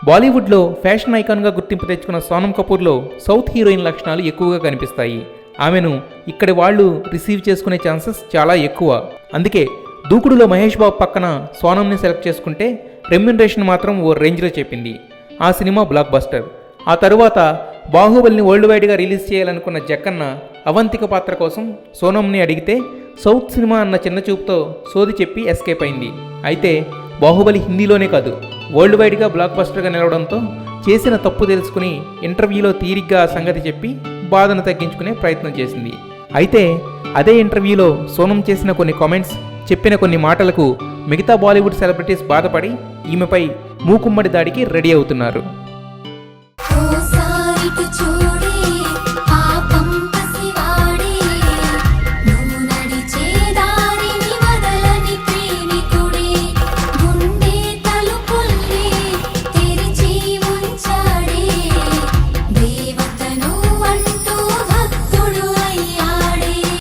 బాలీవుడ్లో ఫ్యాషన్ ఐకాన్గా గుర్తింపు తెచ్చుకున్న సోనం కపూర్లో సౌత్ హీరోయిన్ లక్షణాలు ఎక్కువగా కనిపిస్తాయి. ఆమెను ఇక్కడి వాళ్ళు రిసీవ్ చేసుకునే ఛాన్సెస్ చాలా ఎక్కువ. అందుకే దూకుడులో మహేష్ బాబు పక్కన సోనంని సెలెక్ట్ చేసుకుంటే రెమ్యునరేషన్ మాత్రం ఓ రేంజ్లో చెప్పింది. ఆ సినిమా బ్లాక్ బస్టర్. ఆ తరువాత బాహుబలిని వరల్డ్ వైడ్గా రిలీజ్ చేయాలనుకున్న జక్కన్న అవంతిక పాత్ర కోసం సోనంని అడిగితే సౌత్ సినిమా అన్న చిన్న చూపుతో సోది చెప్పి ఎస్కేప్ అయింది. అయితే బాహుబలి హిందీలోనే కాదు వరల్డ్ వైడ్గా బ్లాక్ బస్టర్గా నిలవడంతో చేసిన తప్పు తెలుసుకుని ఇంటర్వ్యూలో తీరిగ్గా ఆ సంగతి చెప్పి బాధను తగ్గించుకునే ప్రయత్నం చేసింది. అయితే అదే ఇంటర్వ్యూలో సోనం చేసిన కొన్ని కామెంట్స్, చెప్పిన కొన్ని మాటలకు మిగతా బాలీవుడ్ సెలబ్రిటీస్ బాధపడి ఈమెపై మూకుమ్మడి దాడికి రెడీ అవుతున్నారు.